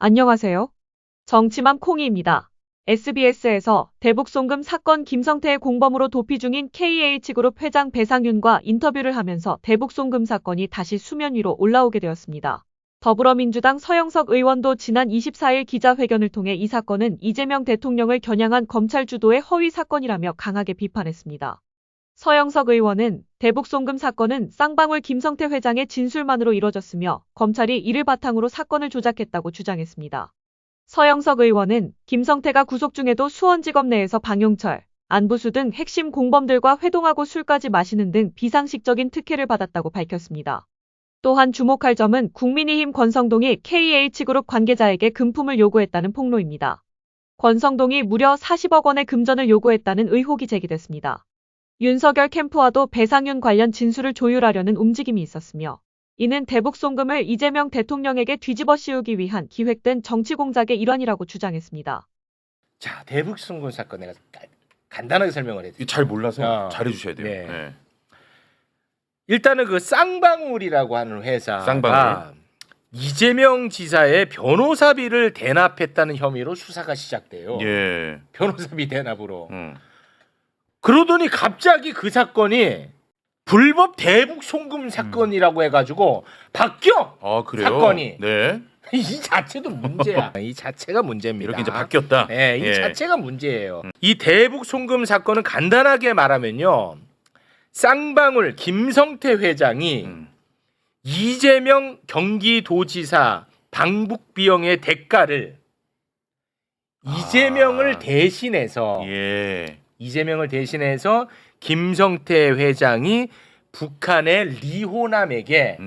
안녕하세요. 정치맘 콩이입니다. SBS에서 대북송금 사건 김성태의 공범으로 도피 중인 KH그룹 회장 배상윤과 인터뷰를 하면서 대북송금 사건이 다시 수면 위로 올라오게 되었습니다. 더불어민주당 서영석 의원도 지난 24일 기자회견을 통해 이 사건은 이재명 대통령을 겨냥한 검찰 주도의 허위 사건이라며 강하게 비판했습니다. 서영석 의원은 대북송금 사건은 쌍방울 김성태 회장의 진술만으로 이뤄졌으며 검찰이 이를 바탕으로 사건을 조작했다고 주장했습니다. 서영석 의원은 김성태가 구속 중에도 수원지검 내에서 방용철, 안부수 등 핵심 공범들과 회동하고 술까지 마시는 등 비상식적인 특혜를 받았다고 밝혔습니다. 또한 주목할 점은 국민의힘 권성동이 KH그룹 관계자에게 금품을 요구했다는 폭로입니다. 권성동이 무려 40억 원의 금전을 요구했다는 의혹이 제기됐습니다. 윤석열 캠프와도 배상윤 관련 진술을 조율하려는 움직임이 있었으며 이는 대북송금을 이재명 대통령에게 뒤집어 씌우기 위한 기획된 정치공작의 일환이라고 주장했습니다. 자, 대북송금 사건 내가 간단하게 설명을 해드릴게요. 잘 몰라서 어. 잘해주셔야 돼요. 네. 네. 일단은 그 쌍방울이라고 하는 회사가 쌍방울. 이재명 지사의 변호사비를 대납했다는 혐의로 수사가 시작돼요. 예. 변호사비 대납으로. 그러더니 갑자기 그 사건이 불법 대북 송금 사건이라고 해가지고 바뀌어. 아 그래요? 사건이. 네. 이 자체도 문제야. 이 자체가 문제입니다. 이렇게 이제 바뀌었다. 네, 이 예. 자체가 문제예요. 이 대북 송금 사건은 간단하게 말하면요, 쌍방울 김성태 회장이 이재명 경기도지사 방북 비용의 대가를 이재명을 대신해서 예. 이재명을 대신해서 김성태 회장이 북한의 리호남에게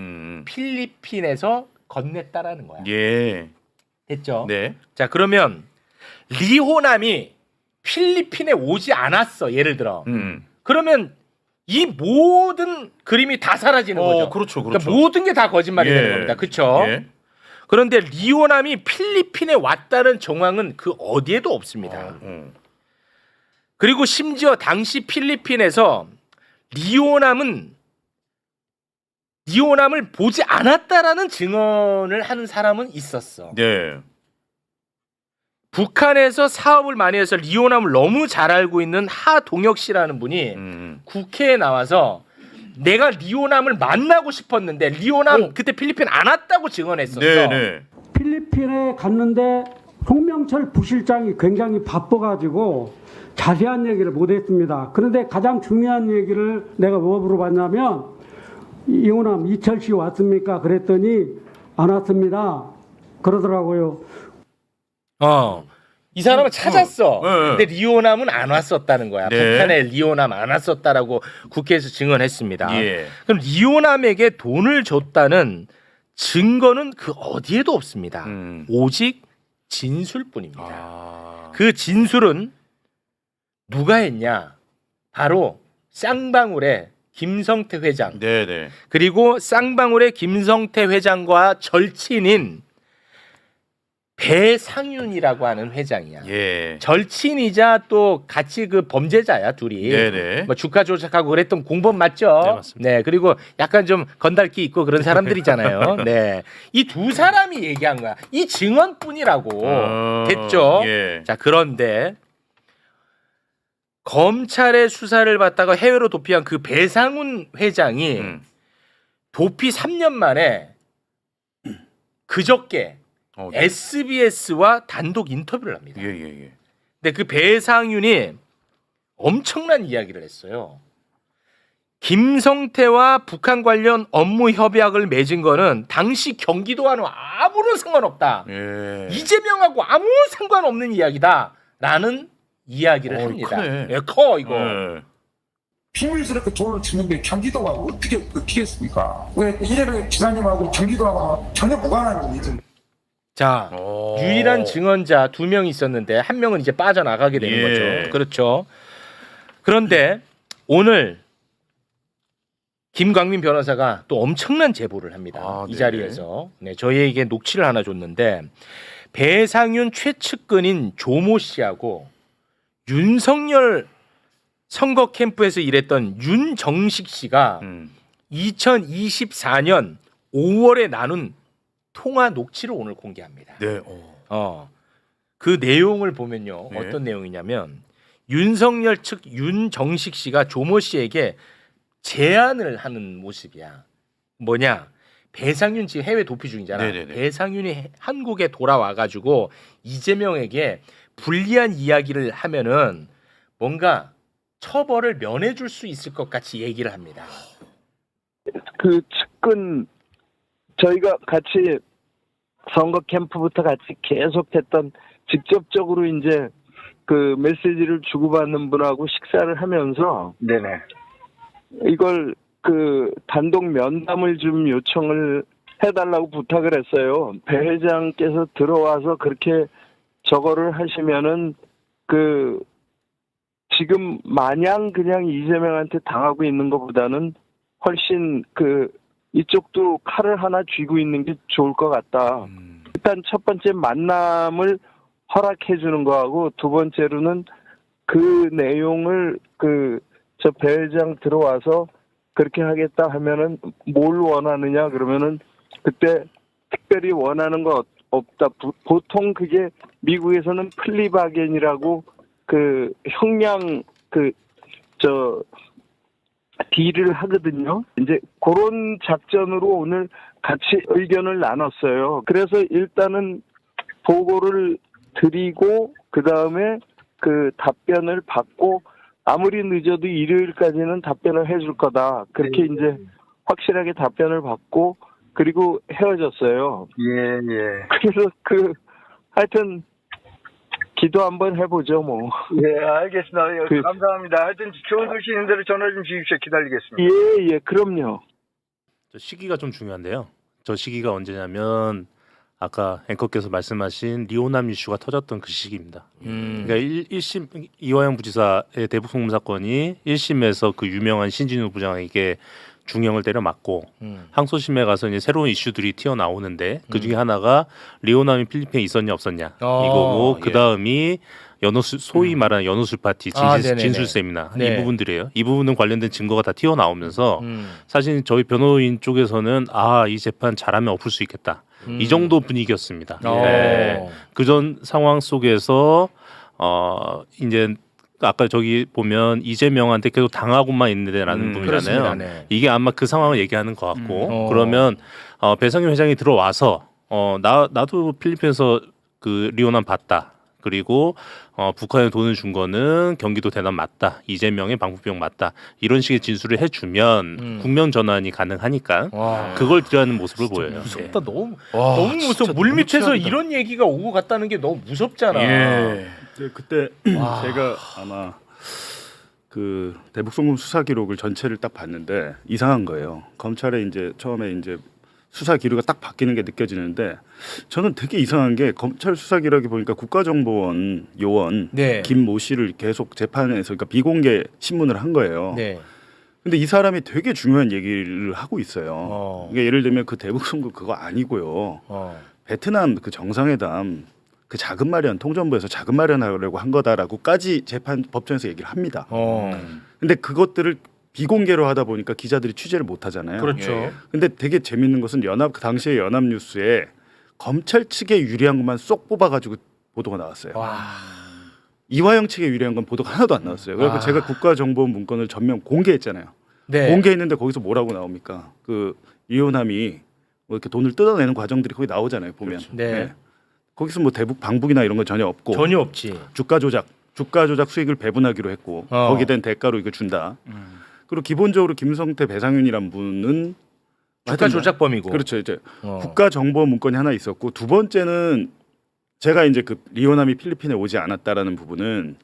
필리핀에서 건넸다라는 거야. 예. 됐죠? 네. 자, 그러면 리호남이 필리핀에 오지 않았어. 예를 들어. 그러면 이 모든 그림이 다 사라지는 거죠. 그렇죠, 그러니까 그렇죠. 모든 게 다 거짓말이 예. 되는 겁니다. 그렇죠? 예. 그런데 리호남이 필리핀에 왔다는 정황은 그 어디에도 없습니다. 그리고 심지어 당시 필리핀에서 리호남을 보지 않았다라는 증언을 하는 사람은 있었어. 네. 북한에서 사업을 많이 해서 리호남을 너무 잘 알고 있는 하동혁 씨라는 분이 국회에 나와서 내가 리호남을 만나고 싶었는데 리호남 그때 필리핀 안 왔다고 증언했었어. 네, 네. 필리핀에 갔는데 송명철 부실장이 굉장히 바빠가지고 자세한 얘기를 못했습니다. 그런데 가장 중요한 얘기를 내가 뭐 물어봤냐면 이호남 이철 씨 왔습니까? 그랬더니 안 왔습니다. 그러더라고요. 이 사람을 찾았어. 네. 근데 리호남은 안 왔었다는 거야. 네. 북한에 리호남 안 왔었다라고 국회에서 증언했습니다. 예. 그럼 리호남에게 돈을 줬다는 증거는 그 어디에도 없습니다. 오직 진술뿐입니다. 그 진술은 누가 했냐? 바로 쌍방울의 김성태 회장. 네, 네. 그리고 쌍방울의 김성태 회장과 절친인 배상윤이라고 하는 회장이야. 예. 절친이자 또 같이 그 범죄자야 둘이. 네네. 뭐 주가 조작하고 그랬던 공범 맞죠? 네, 맞습니다. 네, 그리고 약간 좀 건달기 있고 그런 사람들이잖아요. 네, 이 두 사람이 얘기한 거야. 이 증언뿐이라고. 됐죠? 예. 자, 그런데 검찰의 수사를 받다가 해외로 도피한 그 배상훈 회장이 도피 3년 만에 그저께 네. SBS와 단독 인터뷰를 합니다. 예, 예, 예. 근데 그 배상윤이 엄청난 이야기를 했어요. 김성태와 북한 관련 업무 협약을 맺은 거는 당시 경기도와는 아무런 상관없다. 예. 이재명하고 아무 상관없는 이야기다라는 이야기를 합니다. 크네. 예, 커 이거. 예. 비밀스럽게 돈을 주는데 경기도가 어떻게 했습니까? 왜 이재명 지사님하고 경기도하고 전혀 무관한 일이죠. 자, 유일한 증언자 2명이 있었는데 한 명은 이제 빠져나가게 되는 예. 거죠. 그렇죠. 그런데 오늘 김광민 변호사가 또 엄청난 제보를 합니다. 이 네. 자리에서. 네, 저희에게 녹취를 하나 줬는데 배상윤 최측근인 조모 씨하고 윤석열 선거 캠프에서 일했던 윤정식 씨가 2024년 5월에 나눈 통화 녹취를 오늘 공개합니다. 네. 그 내용을 보면요. 네. 어떤 내용이냐면 윤석열 측 윤정식 씨가 조모 씨에게 제안을 하는 모습이야. 뭐냐? 배상윤 지금 해외 도피 중이잖아. 네네네. 배상윤이 한국에 돌아와 가지고 이재명에게 불리한 이야기를 하면은 뭔가 처벌을 면해 줄 수 있을 것 같이 얘기를 합니다. 그 측근 저희가 같이 선거 캠프부터 같이 계속했던 직접적으로 이제 그 메시지를 주고받는 분하고 식사를 하면서 네네. 이걸 그 단독 면담을 좀 요청을 해달라고 부탁을 했어요. 배 회장께서 들어와서 그렇게 저거를 하시면은 그 지금 마냥 그냥 이재명한테 당하고 있는 것보다는 훨씬 그 이쪽도 칼을 하나 쥐고 있는 게 좋을 것 같다. 일단 첫 번째 만남을 허락해 주는 거하고 두 번째로는 그 내용을 그 저 배 회장 들어와서 그렇게 하겠다 하면은 뭘 원하느냐 그러면은 그때 특별히 원하는 거 없다. 보통 그게 미국에서는 플리바겐이라고 그 형량 딜을 하거든요. 이제 그런 작전으로 오늘 같이 의견을 나눴어요. 그래서 일단은 보고를 드리고 그 다음에 그 답변을 받고 아무리 늦어도 일요일까지는 답변을 해줄 거다. 그렇게 이제 확실하게 답변을 받고 그리고 헤어졌어요. 예. 그래서 하여튼 기도 한번 해보죠 뭐. 예, 알겠습니다. 그- 감사합니다. 하여튼 좋은 소식 있는 대로 전화 좀 주십시오. 기다리겠습니다. 예, 그럼요. 저 시기가 좀 중요한데요. 저 시기가 언제냐면 아까 앵커께서 말씀하신 리오남 이슈가 터졌던 그 시기입니다. 그러니까 1심 이화영 부지사의 대북 송금 사건이 1심에서 그 유명한 신진우 부장에게 중형을 때려 맞고 항소심에 가서 이제 새로운 이슈들이 튀어나오는데 그 중에 하나가 리오남이 필리핀에 있었냐 없었냐 이거고 그 다음이 연호술 소위 말하는 연호술 파티 네네네. 진술 세미나 네. 이 부분들이에요. 이 부분은 관련된 증거가 다 튀어나오면서 사실 저희 변호인 쪽에서는 이 재판 잘하면 엎을 수 있겠다. 이 정도 분위기였습니다. 네. 그전 상황 속에서 이제 아까 저기 보면 이재명한테 계속 당하고만 있는데라는 부분이잖아요. 그렇습니다. 네. 이게 아마 그 상황을 얘기하는 것 같고 그러면 배상윤 회장이 들어와서 나도 필리핀에서 그 리오남 봤다. 그리고 북한에 돈을 준 거는 경기도 대남 맞다. 이재명의 방북병 맞다. 이런 식의 진술을 해주면 국면 전환이 가능하니까 그걸 드려하는 모습을 보여요. 무섭다. 너무 진짜 무서워. 물 너무 밑에서 최악이다. 이런 얘기가 오고 갔다는 게 너무 무섭잖아. 예. 네, 그때 제가 아마 그 대북 송금 수사 기록을 전체를 딱 봤는데 이상한 거예요. 검찰에 이제 처음에 이제 수사 기록이 딱 바뀌는 게 느껴지는데 저는 되게 이상한 게 검찰 수사 기록이 보니까 국가정보원 요원 네. 김모 씨를 계속 재판에서 그러니까 비공개 신문을 한 거예요. 네. 근데 이 사람이 되게 중요한 얘기를 하고 있어요. 그러니까 예를 들면 그 대북 송금 그거 아니고요. 베트남 그 정상회담 그 자금 마련 통전부에서 자금 마련하려고 한 거다라고까지 재판 법정에서 얘기를 합니다. 근데 그것들을 비공개로 하다 보니까 기자들이 취재를 못 하잖아요. 그렇죠. 근데 되게 재밌는 것은 그 당시에 연합뉴스에 검찰 측에 유리한 것만 쏙 뽑아가지고 보도가 나왔어요. 이화영 측에 유리한 건 보도가 하나도 안 나왔어요. 그래서 제가 국가정보원 문건을 전면 공개했잖아요. 네. 공개했는데 거기서 뭐라고 나옵니까? 그 이호남이 뭐 이렇게 돈을 뜯어내는 과정들이 거기 나오잖아요. 보면. 그렇죠. 네. 거기서 뭐 대북 방북이나 이런 건 전혀 없고 전혀 없지. 주가 조작 수익을 배분하기로 했고 거기에 대한 대가로 이거 준다. 그리고 기본적으로 김성태 배상윤이란 분은 주가 조작범이고. 그렇죠. 이제 국가정보 문건이 하나 있었고 두 번째는 제가 이제 그 리오남이 필리핀에 오지 않았다라는 부분은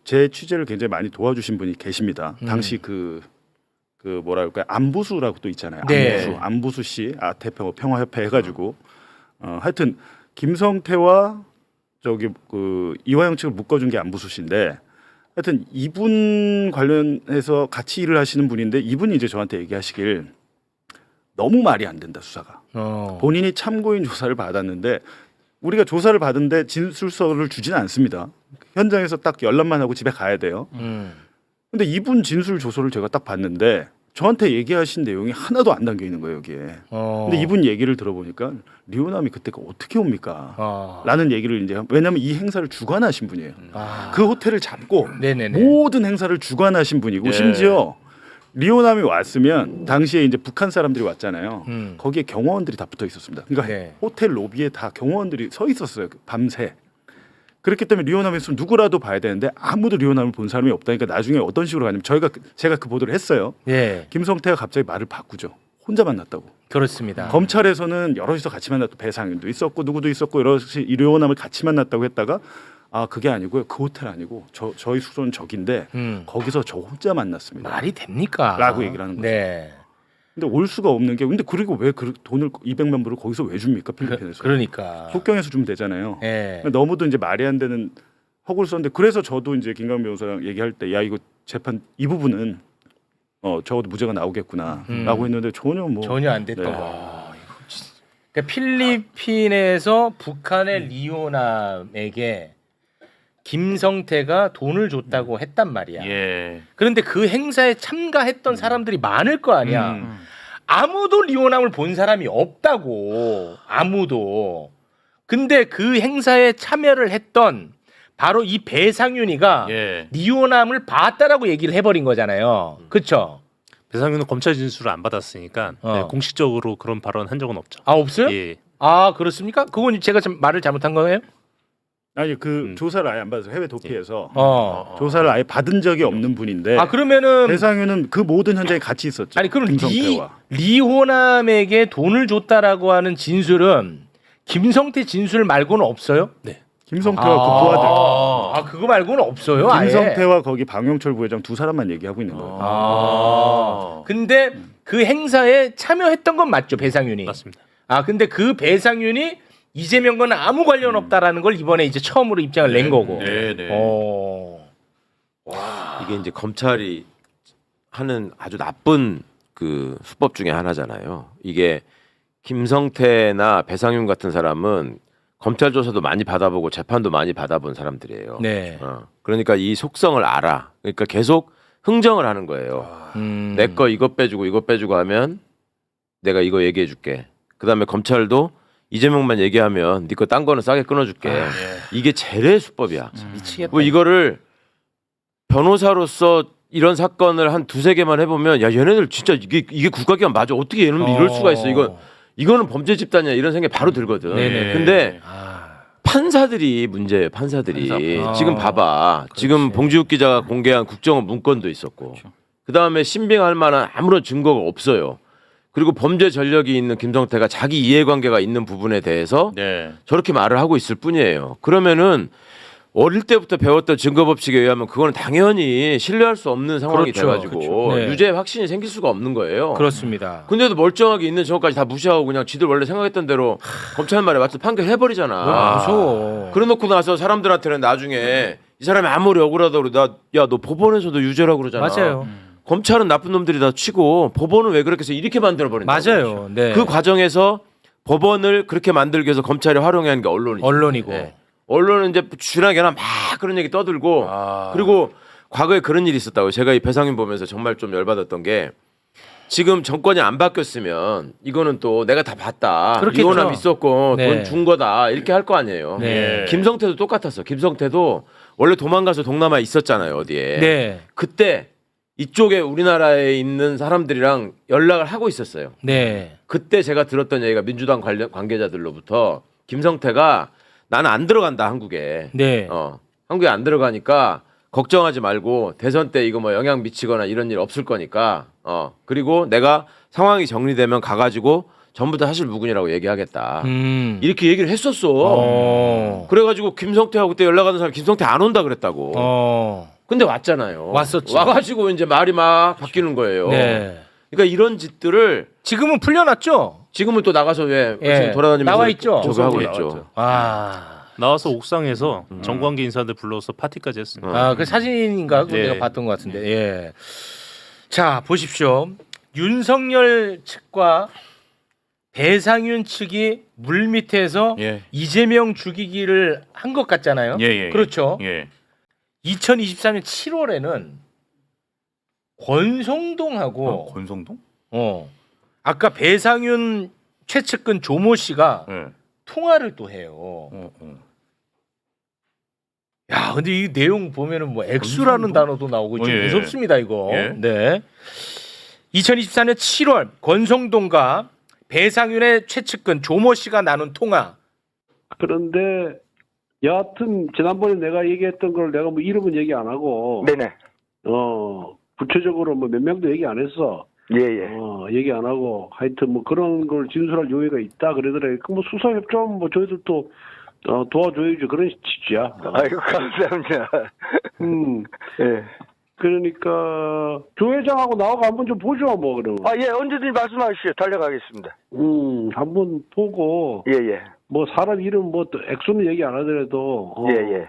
제 취재를 굉장히 많이 도와주신 분이 계십니다. 당시 그 뭐랄까요 안부수라고 또 있잖아요. 네. 안부수 씨 아태평 평화협회 해가지고 하여튼 김성태와 저기 그 이화영 측을 묶어준 게 안부수 씨인데 하여튼 이분 관련해서 같이 일을 하시는 분인데 이분이 이제 저한테 얘기하시길 너무 말이 안 된다 수사가. 본인이 참고인 조사를 받았는데 우리가 조사를 받은데 진술서를 주지는 않습니다. 현장에서 딱 열람만 하고 집에 가야 돼요. 근데 이분 진술 조서를 제가 딱 봤는데 저한테 얘기하신 내용이 하나도 안 담겨 있는 거예요 여기에. 근데 이분 얘기를 들어보니까 리오남이 그때가 어떻게 옵니까? 라는 얘기를 이제 왜냐하면 이 행사를 주관하신 분이에요. 그 호텔을 잡고 네네네. 모든 행사를 주관하신 분이고 예. 심지어 리오남이 왔으면 당시에 이제 북한 사람들이 왔잖아요. 음. 거기에 경호원들이 다 붙어 있었습니다. 그러니까 네. 호텔 로비에 다 경호원들이 서 있었어요. 밤새. 그렇기 때문에 리오남이 있으면 누구라도 봐야 되는데 아무도 리오남을 본 사람이 없다니까 나중에 어떤 식으로 가냐면 제가 그 보도를 했어요. 예, 김성태가 갑자기 말을 바꾸죠. 혼자 만났다고. 그렇습니다. 검찰에서는 여럿이서 같이 만났고 배상윤도 있었고 누구도 있었고 여럿이 리오남을 같이 만났다고 했다가 아 그게 아니고요. 그 호텔 아니고 저희 숙소는 저긴데 거기서 저 혼자 만났습니다. 말이 됩니까? 라고 얘기를 하는 거죠. 네. 근데 올 수가 없는 게 근데 그리고 왜 그 돈을 200만 불을 거기서 왜 줍니까 필리핀에서? 그러니까. 속경에서 주면 되잖아요. 예. 너무도 이제 말이 안 되는 허구를 썼는데 그래서 저도 이제 김강 변호사랑 얘기할 때 야 이거 재판 이 부분은 적어도 무죄가 나오겠구나라고 했는데 전혀 뭐 전혀 안 됐던 네. 거. 그러니까 필리핀에서 북한의 리오남에게 김성태가 돈을 줬다고 했단 말이야. 예. 그런데 그 행사에 참가했던 사람들이 많을 거 아니야. 아무도 리오남을 본 사람이 없다고. 아무도. 근데 그 행사에 참여를 했던 바로 이 배상윤이가 예. 리오남을 봤다라고 얘기를 해버린 거잖아요. 그렇죠? 배상윤은 검찰 진술을 안 받았으니까 네, 공식적으로 그런 발언 한 적은 없죠. 아 없어요? 예. 아 그렇습니까? 그건 제가 좀 말을 잘못한 거예요? 아니 그 조사를 아예 안 받아서 해외 도피해서 조사를 조사를 아예 받은 적이 없는 분인데 아 그러면은 배상윤은 그 모든 현장에 같이 있었죠. 아니 그럼 김성태와. 리호남에게 돈을 줬다라고 하는 진술은 김성태 진술 말고는 없어요? 김성태와 그 부하들. 아 그거 말고는 없어요. 아예. 김성태와 거기 방영철 부회장 두 사람만 얘기하고 있는 거예요. 근데 그 행사에 참여했던 건 맞죠, 배상윤이? 맞습니다. 아 근데 그 배상윤이 이재명과는 아무 관련 없다라는 걸 이번에 이제 처음으로 입장을 낸 거고. 네. 이게 이제 검찰이 하는 아주 나쁜 그 수법 중에 하나잖아요. 이게 김성태나 배상윤 같은 사람은 검찰 조사도 많이 받아보고 재판도 많이 받아본 사람들이에요. 네. 그러니까 이 속성을 알아. 그러니까 계속 흥정을 하는 거예요. 내 거 이거 빼주고 하면 내가 이거 얘기해 줄게. 그다음에 검찰도 이재명만 얘기하면 네 거 딴 거는 싸게 끊어줄게. 이게 재래 수법이야. 미치겠다. 뭐 이거를 변호사로서 이런 사건을 한 두세 개만 해보면 야 얘네들 진짜 이게 국가기관 맞아. 어떻게 얘네들 이럴 수가 있어. 이거는 범죄 집단이야 이런 생각이 바로 들거든. 네네. 근데 판사들이 문제예요. 판사들이. 지금 봐봐. 지금 봉지욱 기자가 공개한 국정원 문건도 있었고 그다음에 신빙할 만한 아무런 증거가 없어요. 그리고 범죄 전력이 있는 김성태가 자기 이해관계가 있는 부분에 대해서 저렇게 말을 하고 있을 뿐이에요. 그러면은 어릴 때부터 배웠던 증거법칙에 의하면 그거는 당연히 신뢰할 수 없는 상황이 돼가지고 네. 유죄 확신이 생길 수가 없는 거예요. 그렇습니다. 근데도 멀쩡하게 있는 증거까지 다 무시하고 그냥 지들 원래 생각했던 대로 검찰 말에 맞춰 판결해버리잖아. 무서워. 그래놓고 나서 사람들한테는 나중에 이 사람이 아무리 억울하다고 야 너 법원에서도 유죄라고 그러잖아. 맞아요. 검찰은 나쁜 놈들이다 치고 법원은 왜 그렇게 해서 이렇게 만들어버린다. 맞아요. 네. 그 과정에서 법원을 그렇게 만들기 위해서 검찰이 활용하는 게 언론이죠. 언론이고. 네. 언론은 이제 주나게나 막 그런 얘기 떠들고 그리고 과거에 그런 일이 있었다고 제가 이 배상윤 보면서 정말 좀 열받았던 게 지금 정권이 안 바뀌었으면 이거는 또 내가 다 봤다. 그렇겠죠. 이혼함 있었고 네. 돈 준 거다 이렇게 할 거 아니에요. 네. 김성태도 똑같았어. 김성태도 원래 도망가서 동남아에 있었잖아요. 어디에. 네. 그때 이쪽에 우리나라에 있는 사람들이랑 연락을 하고 있었어요. 네. 그때 제가 들었던 얘기가 민주당 관계자들로부터 김성태가 나는 안 들어간다 한국에. 네. 한국에 안 들어가니까 걱정하지 말고 대선 때 이거 뭐 영향 미치거나 이런 일 없을 거니까. 그리고 내가 상황이 정리되면 가가지고 전부 다 사실 무근이라고 얘기하겠다. 이렇게 얘기를 했었어. 그래가지고 김성태하고 그때 연락하는 사람 김성태 안 온다 그랬다고. 근데 왔잖아요. 왔었지. 와가지고 이제 말이 막 바뀌는 거예요. 네. 그러니까 이런 짓들을 지금은 풀려났죠? 지금은 또 나가서 왜 예. 지금 돌아다니면서 나와 있죠? 저거 하고 나왔죠. 있죠. 나와서 옥상에서 정관계 인사들 불러서 파티까지 했습니다. 그 사진인가? 그거 네. 내가 봤던 것 같은데. 예. 자, 보십시오. 윤석열 측과 배상윤 측이 물밑에서 이재명 죽이기를 한 것 같잖아요. 그렇죠. 2023년 7월에는 권성동하고 권성동? 아까 배상윤 최측근 조모 씨가 네. 통화를 또 해요. 야, 근데 이 내용 보면은 뭐 액수라는 단어도 나오고 좀 예. 무섭습니다, 이거. 예. 네. 2024년 7월 권성동과 배상윤의 최측근 조모 씨가 나눈 통화. 그런데 여하튼 지난번에 내가 얘기했던 걸 내가 뭐 이름은 얘기 안 하고 네네. 구체적으로 뭐 몇 명도 얘기 안 했어. 예예. 얘기 안 하고 하여튼 뭐 그런 걸 진술할 요의가 있다 그러더래. 그 뭐 수사 협조하면 뭐 저희들도 도와줘야지 그런 취지야. 아이고 감사합니다. 예. 그러니까 조 회장하고 나하고 한번 좀 보죠 뭐 그럼. 예 언제든지 말씀하시죠. 달려가겠습니다. 한번 보고. 예예. 뭐 사람 이름 뭐 또 액수는 얘기 안 하더라도. 예예.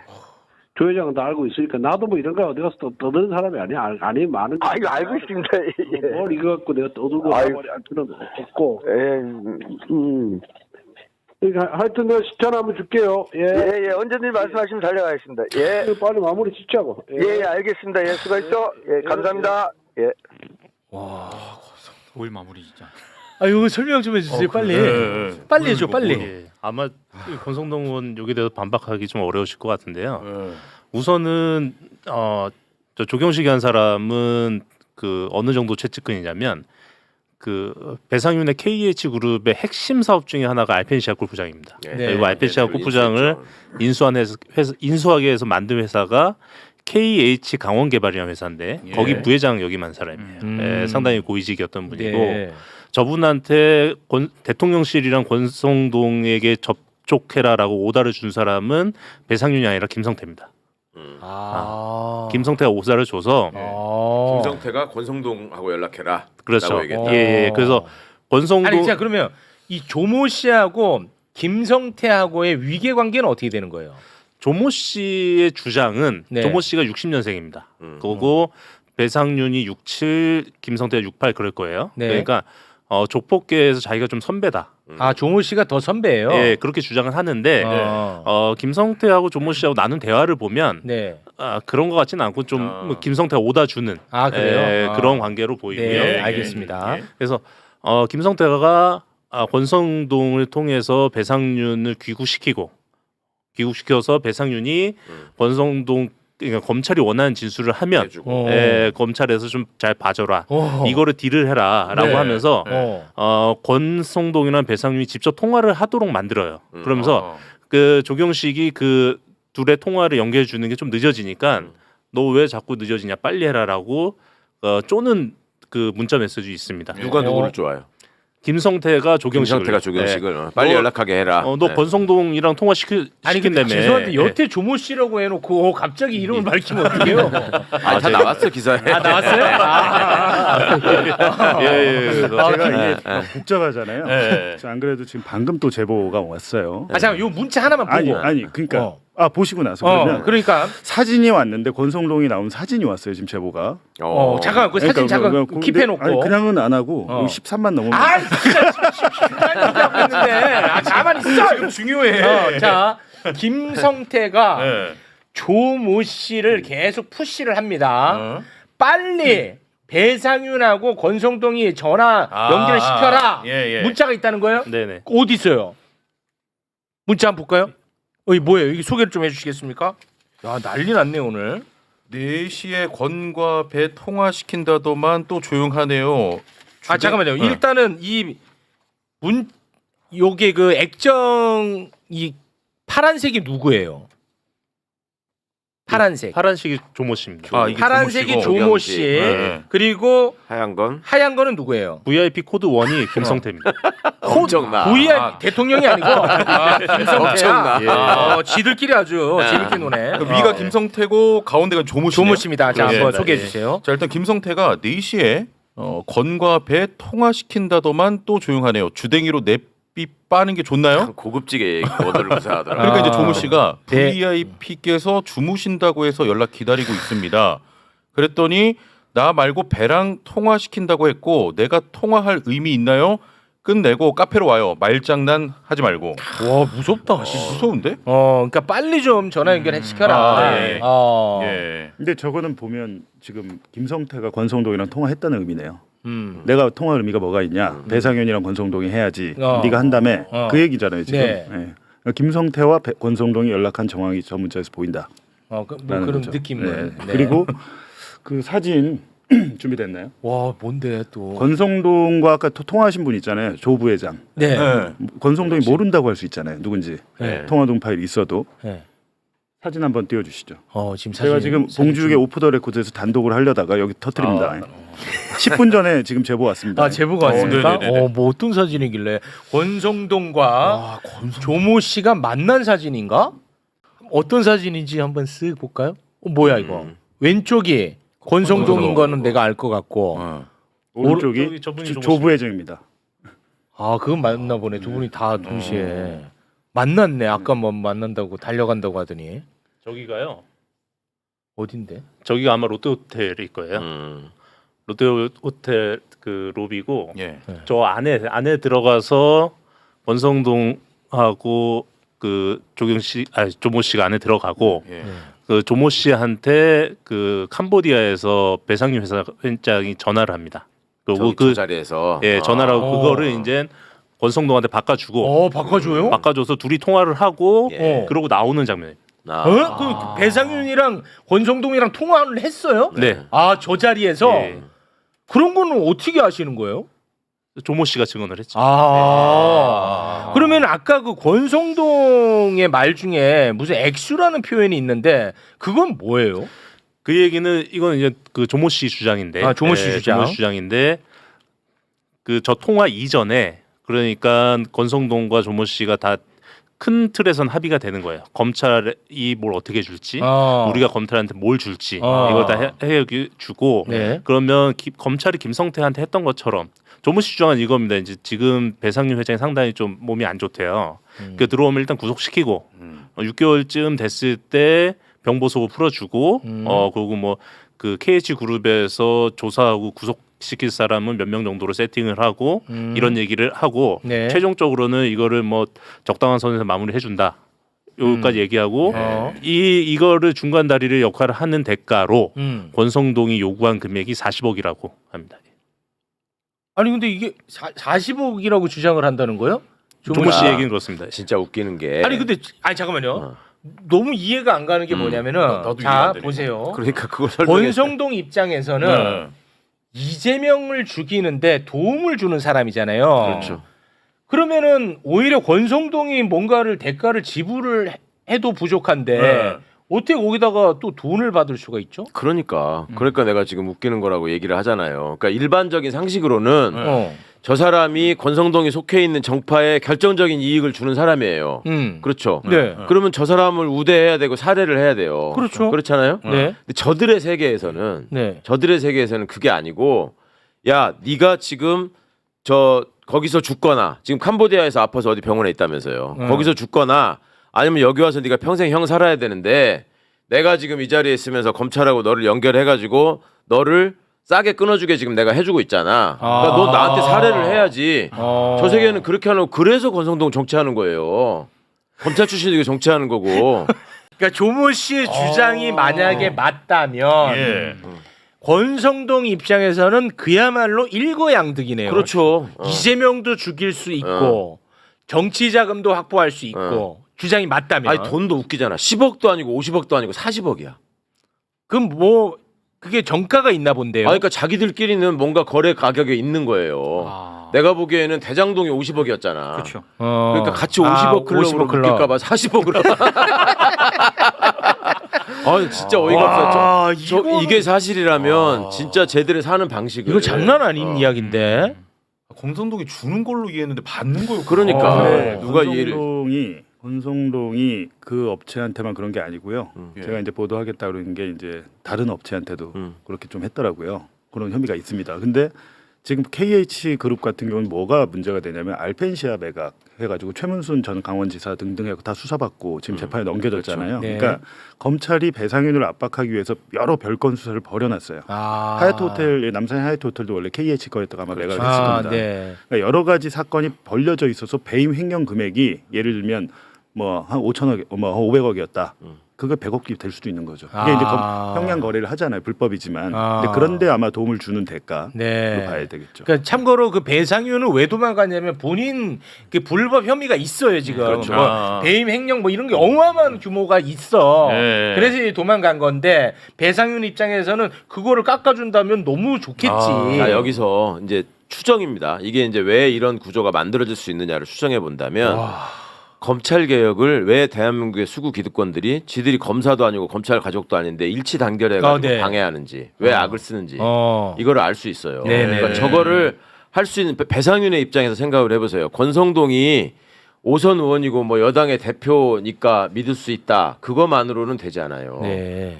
조 회장은 다 알고 있으니까 나도 뭐 이런 거 어디 가서 떠드는 사람이 아니야. 아니 많은. 아이고 알고 있습니다. 예. 뭘 이거 갖고 내가 떠들고 말이 할 필요는 없고. 예. 그러니까 하여튼 내가 시간 한번 줄게요. 예 언제든지 말씀하시면 달려가겠습니다. 예. 빨리 마무리 짓자고. 예 알겠습니다. 예 수고했어. 예 감사합니다. 예. 올 마무리 진짜. 아, 이거 설명 좀 해주세요, 빨리. 빨리 해줘, 빨리. 예. 아마 권성동 의원 여기에 대해서 반박하기 좀 어려우실 것 같은데요. 우선은 저 조경식이 한 사람은 그 어느 정도 최측근이냐면 그 배상윤의 KH 그룹의 핵심 사업 중에 하나가 알펜시아 골프장입니다. 네. 그리고 알펜시아 골프장을 인수하게 해서 만든 회사가 KH 강원개발이라는 회사인데 거기 부회장 역임한 사람이에요. 상당히 고위직이었던 분이고 저분한테 대통령실이랑 권성동에게 접촉해라라고 오다를 준 사람은 배상윤이 아니라 김성태입니다. 김성태가 오다를 줘서 김성태가 권성동하고 연락해라. 그렇죠. 얘기했다. 예. 그래서 권성동 아니, 자 그러면 이 조모 씨하고 김성태하고의 위계 관계는 어떻게 되는 거예요? 조모 씨의 주장은 조모 씨가 60년생입니다. 그거고 배상윤이 67, 김성태가 68 그럴 거예요. 그러니까 족보계에서 자기가 좀 선배다. 아, 조모 씨가 더 선배예요? 예, 그렇게 주장을 하는데 김성태하고 조모 씨하고 나눈 대화를 보면 그런 것 같지는 않고 좀 뭐 김성태가 오다 주는 그래요? 그런 관계로 보이고요. 네, 알겠습니다. 그래서 김성태가 권성동을 통해서 배상윤을 귀국시켜서 배상윤이 권성동 그러니까 검찰이 원하는 진술을 하면 검찰에서 좀 잘 봐줘라. 이거를 딜을 해라라고 하면서 권성동이랑 배상윤이 직접 통화를 하도록 만들어요. 그러면서 그 조경식이 그 둘의 통화를 연결해 주는 게 좀 늦어지니까 너 왜 자꾸 늦어지냐 빨리 해라라고 쪼는 그 문자 메시지 있습니다. 누가 누구를 좋아요? 김성태가 조경식을 빨리 연락하게 해라. 너 권성동이랑 통화 시킨다며. 죄송한데 여태 조모 씨라고 해놓고 갑자기 이름을 밝히면 어떡해요? 다 나왔어 기사에. 나왔어요? 제가 이게 복잡하잖아요. 그래서 안 그래도 지금 방금 또 제보가 왔어요. 잠깐 요 문자 하나만 보고. 아니 그러니까 보시고 나서 그러면 그러니까 사진이 왔는데 권성동이 나온 사진이 왔어요 지금 제보가. 잠깐 그 사진 잠깐 킵해놓고. 아니 그냥은 안 하고 13만 넘으면. 진짜 하고 있는데. 가만히 있어. 지금 중요해. 자, 김성태가 조모 씨를 계속 푸시를 합니다. 빨리 배상윤하고 권성동이 전화 연결을 시켜라. 문자가 있다는 거예요? 네네. 어디 있어요? 문자 한번 볼까요? 이게 뭐예요? 이게 소개를 좀 해주시겠습니까? 야, 난리 났네 오늘. 4시에 권과 배 통화시킨다더만 또 조용하네요. 잠깐만요. 일단은 요게 그 액정 이 파란색이 누구예요? 파란색이 조모 씨입니다. 이게 파란색이 조모 씨. 그리고 하얀 거는 누구예요? VIP 코드 1이 김성태입니다. 엄청나. VR 대통령이 아니고 김성태야. 지들끼리 아주 재밌게 노네. 위가 김성태고 가운데가 조모 씨네요. 조모 씨입니다. 자, 한번 소개해 주세요. 자, 일단 김성태가 4시에 권과 배 통화시킨다더만 또 조용하네요. 주댕이로 냅비 빠는 게 좋나요? 고급지게 언어를 구사하더라. 그러니까 이제 조모 씨가 VIP께서 주무신다고 해서 연락 기다리고 있습니다. 그랬더니 나 말고 배랑 통화시킨다고 했고 내가 통화할 의미 있나요? 끝내고 카페로 와요. 말장난 하지 말고. 와 무섭다. 무서운데? 그러니까 빨리 좀 전화 연결 시켜라. 예. 어. 예. 근데 저거는 보면 지금 김성태가 권성동이랑 통화했다는 의미네요. 음. 내가 통화 의미가 뭐가 있냐? 배상현이랑 권성동이 해야지. 어. 네가 한다며 어. 그 얘기잖아요 지금. 네. 예. 김성태와 권성동이 연락한 정황이 저 문자에서 보인다. 뭐 라는 그런 거죠. 느낌은. 네. 네. 그리고 그 사진 준비됐나요? 와 뭔데 또? 권성동과 아까 통화하신 분 있잖아요. 조 부회장. 네. 권성동이 모른다고 할 수 있잖아요. 누군지. 네. 통화 동파일 있어도. 네. 사진 한번 띄워주시죠. 지금 제가 지금 봉주의 오프 더 레코드에서 단독을 하려다가 여기 터뜨립니다. 10분 전에 지금 제보 왔습니다. 제보가 왔습니까? 네네네. 뭐 어떤 사진이길래 권성동과 조모 씨가 만난 사진인가? 어떤 사진인지 한번 쓱 볼까요? 뭐야 이거? 왼쪽이 권성동인 거는 내가 알 것 같고 오른쪽이 저분이 조 부회장입니다. 그건 맞나 보네. 두 분이 다 동시에 만났네. 아까 뭐 만난다고 달려간다고 하더니 저기가요. 어딘데? 저기가 아마 롯데호텔일 거예요. 롯데호텔 그 로비고 예. 저 안에 들어가서 권성동하고 그 조모 씨가 안에 들어가고 예. 그 조모 씨한테 그 캄보디아에서 배상윤 회장이 전화를 합니다. 그리고 그 자리에서 전화를 하고 그거를 이제 권성동한테 바꿔주고 바꿔줘요? 바꿔줘서 둘이 통화를 하고 예. 그러고 나오는 장면. 그 배상윤이랑 권성동이랑 통화를 했어요? 네. 저 자리에서 예. 그런 거는 어떻게 아시는 거예요? 조모 씨가 증언을 했죠. 그러면 아까 그 권성동의 말 중에 무슨 액수라는 표현이 있는데 그건 뭐예요? 그 얘기는 이건 이제 그 조모 씨 주장인데. 조모 씨 주장. 조모 씨 주장인데 그 저 통화 이전에 그러니까 권성동과 조모 씨가 다 큰 틀에선 합의가 되는 거예요. 검찰이 뭘 어떻게 줄지, 우리가 검찰한테 뭘 줄지 이걸 다 해주고 네. 그러면 검찰이 김성태한테 했던 것처럼 조모 씨 주장은 이겁니다. 이제 지금 배상윤 회장이 상당히 좀 몸이 안 좋대요. 그 들어오면 일단 구속시키고 6개월쯤 됐을 때 병보소고 풀어주고 그리고 뭐 그 KH 그룹에서 조사하고 구속시킬 사람은 몇 명 정도로 세팅을 하고 이런 얘기를 하고 네. 최종적으로는 이거를 뭐 적당한 선에서 마무리해 준다. 여기까지 얘기하고 이거를 중간 다리를 역할을 하는 대가로 권성동이 요구한 금액이 40억이라고 합니다. 아니 근데 이게 40억이라고 주장을 한다는 거예요? 조모 씨 얘기는 그렇습니다. 진짜 웃기는 게 아니 근데 잠깐만요. 너무 이해가 안 가는 게 뭐냐면은 나도 이해가 안 되네. 보세요. 그러니까 그걸 설명해. 권성동 입장에서는 이재명을 죽이는데 도움을 주는 사람이잖아요. 그렇죠. 그러면은 오히려 권성동이 뭔가를 대가를 지불을 해도 부족한데 어떻게 거기다가 또 돈을 받을 수가 있죠? 그러니까 내가 지금 웃기는 거라고 얘기를 하잖아요. 그러니까 일반적인 상식으로는 저 사람이 권성동이 속해 있는 정파에 결정적인 이익을 주는 사람이에요. 그렇죠. 네. 그러면 저 사람을 우대해야 되고 살해를 해야 돼요. 그렇죠. 그렇잖아요. 네. 근데 저들의 세계에서는 그게 아니고 야, 네가 지금 거기서 죽거나 지금 캄보디아에서 아파서 어디 병원에 있다면서요. 거기서 죽거나 아니면 여기 와서 네가 평생 형 살아야 되는데 내가 지금 이 자리에 있으면서 검찰하고 너를 연결해가지고 너를 싸게 끊어주게 지금 내가 해주고 있잖아. 그러니까 너 나한테 살해를 해야지. 저 세계는 그렇게 하는 거. 그래서 권성동 정치하는 거예요. 검찰 출신이 정치하는 거고. 그러니까 조모 씨의 주장이 만약에 맞다면 권성동 입장에서는 그야말로 일거양득이네요. 그렇죠. 이재명도 죽일 수 있고 정치 자금도 확보할 수 있고 주장이 맞다면. 아니 돈도 웃기잖아. 10억도 아니고 50억도 아니고 40억이야. 그럼 뭐 그게 정가가 있나 본데요. 그러니까 자기들끼리는 뭔가 거래 가격에 있는 거예요. 내가 보기에는 대장동이 50억이었잖아. 그렇죠. 그러니까 같이 50억 클럽으로 묶일까봐 40억으로. 진짜 어이가 없어요. 이게 사실이라면 진짜 쟤들의 사는 방식을. 이거 장난 아닌 이야기인데. 권성동이 주는 걸로 이해했는데 받는 거요. 그러니까 누가 이해를. 권성동이 그 업체한테만 그런 게 아니고요. 제가 이제 보도하겠다 그러는 게 이제 다른 업체한테도 그렇게 좀 했더라고요. 그런 혐의가 있습니다. 근데 지금 KH 그룹 같은 경우는 뭐가 문제가 되냐면 알펜시아 매각 해가지고 최문순 전 강원지사 등등 해서 다 수사받고 지금 재판에 넘겨졌잖아요. 그렇죠. 네. 그러니까 검찰이 배상윤을 압박하기 위해서 여러 별건 수사를 벌여놨어요. 아. 하얏트 호텔 남산 하얏트 호텔도 원래 KH 거였다가 아마 매각을 했을 겁니다. 네. 그러니까 여러 가지 사건이 벌려져 있어서 배임 횡령 금액이 예를 들면 뭐 한 5천억, 뭐 500억이었다. 그거 100억이 될 수도 있는 거죠. 이게 이제 형량 거래를 하잖아요. 불법이지만. 근데 그런데 아마 도움을 주는 대가로 봐야 되겠죠. 그러니까 참고로 그 배상윤은 왜 도망갔냐면 본인 그 불법 혐의가 있어요 지금. 그렇죠. 뭐 배임 횡령 뭐 이런 게 어마어마한 규모가 있어. 네. 그래서 이제 도망간 건데 배상윤 입장에서는 그거를 깎아준다면 너무 좋겠지. 자, 여기서 이제 추정입니다. 이게 이제 왜 이런 구조가 만들어질 수 있느냐를 추정해 본다면 검찰 개혁을 왜 대한민국의 수구 기득권들이 지들이 검사도 아니고 검찰 가족도 아닌데 일치 단결해 가지고 방해하는지 왜 악을 쓰는지 이거를 알 수 있어요. 그러니까 저거를 할 수 있는 배상윤의 입장에서 생각을 해보세요. 권성동이 5선 의원이고 뭐 여당의 대표니까 믿을 수 있다. 그것만으로는 되지 않아요.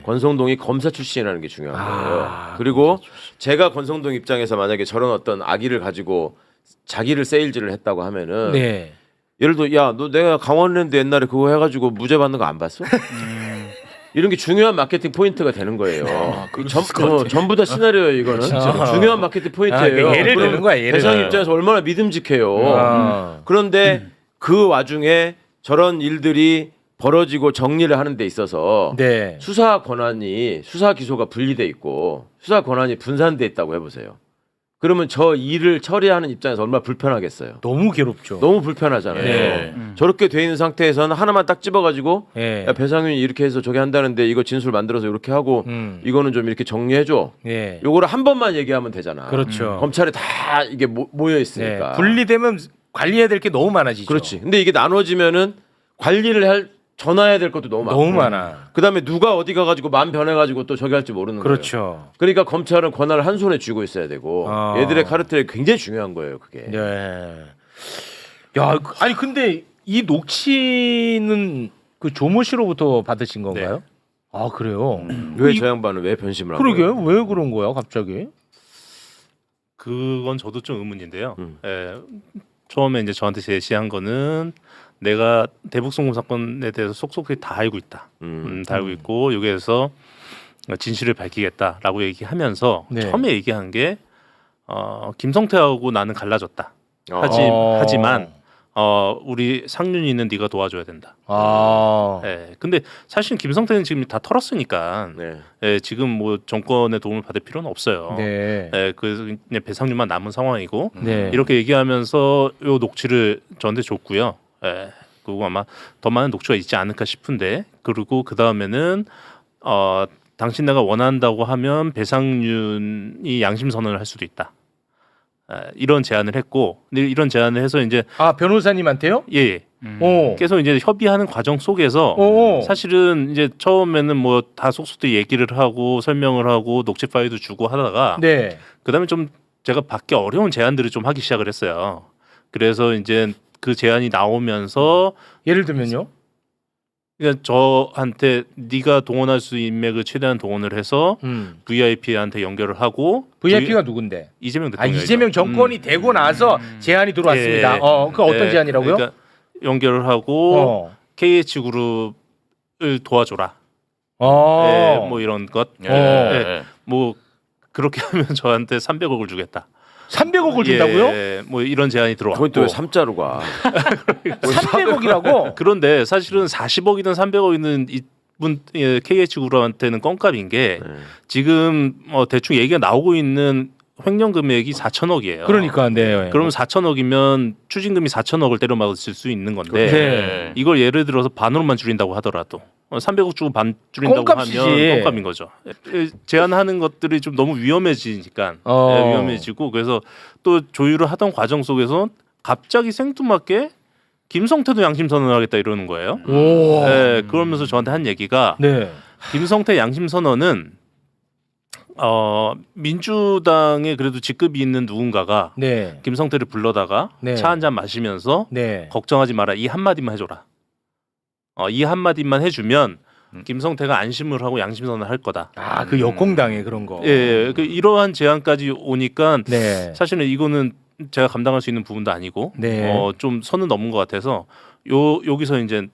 권성동이 검사 출신이라는 게 중요한 거예요. 그리고 제가 권성동 입장에서 만약에 저런 어떤 악의를 가지고 자기를 세일즈를 했다고 하면은 예를 들어 야 너 내가 강원랜드 옛날에 그거 해가지고 무죄 받는 거 안 봤어? 이런 게 중요한 마케팅 포인트가 되는 거예요. 전부 다 시나리오예요 이거는. 중요한 마케팅 포인트예요. 예를 드는 거야. 예를 대상 입장에서 얼마나 믿음직해요. 그런데 그 와중에 저런 일들이 벌어지고 정리를 하는 데 있어서 수사 권한이 수사 기소가 분리돼 있고 수사 권한이 분산돼 있다고 해보세요. 그러면 저 일을 처리하는 입장에서 얼마나 불편하겠어요. 너무 괴롭죠. 너무 불편하잖아요. 저렇게 돼 있는 상태에서는 하나만 딱 집어가지고 야, 배상윤이 이렇게 해서 저게 한다는데 이거 진술 만들어서 이렇게 하고 이거는 좀 이렇게 정리해줘. 요거를 한 번만 얘기하면 되잖아. 그렇죠. 검찰에 다 이게 모여 있으니까. 분리되면 관리해야 될 게 너무 많아지죠. 그렇지. 근데 이게 나눠지면은 관리를 할 전화해야 될 것도 너무 많고. 너무 많아. 그다음에 누가 어디 가가지고 마음 변해가지고 또 저기 할지 모르는 거예요. 그렇죠. 그러니까 검찰은 권한을 한 손에 쥐고 있어야 되고 얘들의 카르텔이 굉장히 중요한 거예요. 그게. 야, 아니 근데 이 녹취는 그 조모 씨로부터 받으신 건가요? 아 그래요? 왜 저 양반은 왜 변심을 한 거예요? 그러게요. 왜 그런 거야 갑자기? 그건 저도 좀 의문인데요. 처음에 이제 저한테 제시한 거는 내가 대북송금 사건에 대해서 속속히 다 알고 있다. 다 알고 있고 여기에서 진실을 밝히겠다라고 얘기하면서 처음에 얘기한 게 김성태하고 나는 갈라졌다. 하지만 우리 상윤이는 네가 도와줘야 된다. 근데 사실 김성태는 지금 다 털었으니까 지금 뭐 정권의 도움을 받을 필요는 없어요. 그래서 그냥 배상윤만 남은 상황이고 이렇게 얘기하면서 요 녹취를 저한테 줬고요. 그리고 아마 더 많은 녹취가 있지 않을까 싶은데 그리고 그 다음에는 당신 내가 원한다고 하면 배상윤이 양심 선언을 할 수도 있다. 이런 제안을 했고, 근데 이런 제안을 해서 이제 변호사님한테요? 예. 계속 이제 협의하는 과정 속에서 사실은 이제 처음에는 뭐 다 속속들이 얘기를 하고 설명을 하고 녹취 파일도 주고 하다가 그다음에 좀 제가 받기 어려운 제안들을 좀 하기 시작을 했어요. 그래서 이제 그 제안이 나오면서 예를 들면요? 그러니까 저한테 네가 동원할 수 있는 인맥을 최대한 동원을 해서 VIP한테 연결을 하고 VIP가 누군데? 이재명 대통령이죠. 이재명 정권이 되고 나서 제안이 들어왔습니다. 그 어떤 제안이라고요? 그러니까 연결을 하고 KH 그룹을 도와줘라. 뭐 이런 것. 뭐 그렇게 하면 저한테 300억을 주겠다. 300억을 준다고요? 뭐 이런 제안이 들어왔고. 그건 또 3자로 가. 300억이라고? 그런데 사실은 40억이든 300억이든 이분 KH 그룹한테는 껌값인 게 지금 대충 얘기가 나오고 있는 횡령 금액이 4천억이에요. 그러니까 그러면 4천억이면 추징금이 4천억을 때려맞을 수 있는 건데 이걸 예를 들어서 반으로만 줄인다고 하더라도 300억 주고 반 줄인다고 하면 껌값인 거죠. 제안하는 것들이 좀 너무 위험해지니까 위험해지고 그래서 또 조율을 하던 과정 속에서 갑자기 생뚱맞게 김성태도 양심 선언을 하겠다 이러는 거예요. 그러면서 저한테 한 얘기가 김성태 양심 선언은 민주당에 그래도 직급이 있는 누군가가 김성태를 불러다가 차 한잔 마시면서 걱정하지 마라 이 한마디만 해줘라. 이 한마디만 해주면 김성태가 안심을 하고 양심선언을 할 거다. 아, 그 여공당에 그런 거. 예, 그 이러한 제안까지 오니까 네. 사실은 이거는 제가 감당할 수 있는 부분도 아니고 네. 좀 선은 넘은 것 같아서 여기서 이제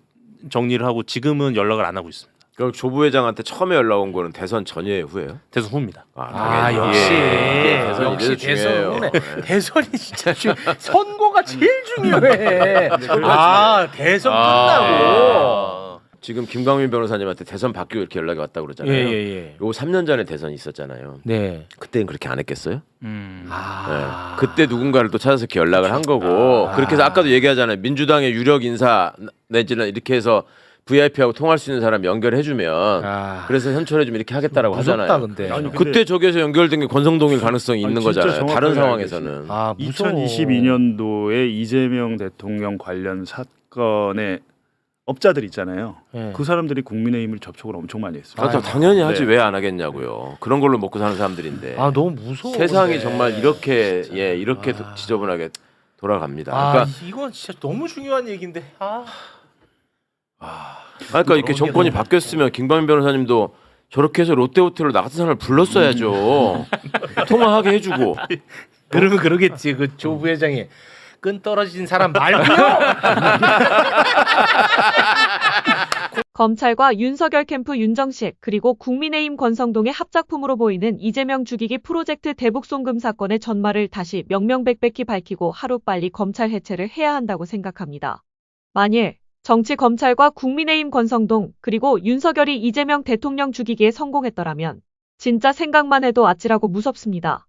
정리를 하고 지금은 연락을 안 하고 있습니다. 그럼 조 부회장한테 처음에 연락 온 거는 대선 전에 후예요? 대선 후입니다. 아, 당연히. 역시. 예, 대선이 역시 제일 중요해요. 대선은 대선이 진짜 선거가 제일 중요해. 아, 대선 끝나고. 지금 김광민 변호사님한테 대선 받기로 이렇게 연락이 왔다고 그러잖아요. 예. 요 3년 전에 대선이 있었잖아요. 네. 그때는 그렇게 안 했겠어요? 아. 네. 그때 누군가를 또 찾아서 이렇게 연락을 한 거고 그렇게 해서 아까도 얘기하잖아요. 민주당의 유력 인사 내지는 이렇게 해서 VIP하고 통할 수 있는 사람 연결해주면 그래서 현철해주면 이렇게 하겠다라고 무섭다, 하잖아요. 근데. 아니, 그때 저기에서 연결된 게 권성동일 가능성이 있는 진짜 거잖아요. 다른 정확하게 상황에서는. 아, 무서워. 2022년도에 이재명 대통령 관련 사건의 업자들 있잖아요. 네. 그 사람들이 국민의힘을 접촉을 엄청 많이 했어요. 그렇죠. 당연히 하지 네. 왜 안 하겠냐고요. 그런 걸로 먹고 사는 사람들인데. 아, 너무 무서워. 세상이 근데. 정말 이렇게 이렇게 지저분하게 돌아갑니다. 아, 그러니까 이건 진짜 너무 중요한 얘기인데. 그러니까 이렇게 정권이 바뀌었으면 김광민 변호사님도 저렇게 해서 롯데호텔로 나 같은 사람을 불렀어야죠. 통화하게 해주고. 그러면 그러겠지. 그 조 부회장이 끈 떨어진 사람 말고요. 검찰과 윤석열 캠프 윤정식 그리고 국민의힘 권성동의 합작품으로 보이는 이재명 죽이기 프로젝트 대북송금 사건의 전말을 다시 명명백백히 밝히고 하루빨리 검찰 해체를 해야 한다고 생각합니다. 만일 정치 검찰과 국민의힘 권성동 그리고 윤석열이 이재명 대통령 죽이기에 성공했더라면 진짜 생각만 해도 아찔하고 무섭습니다.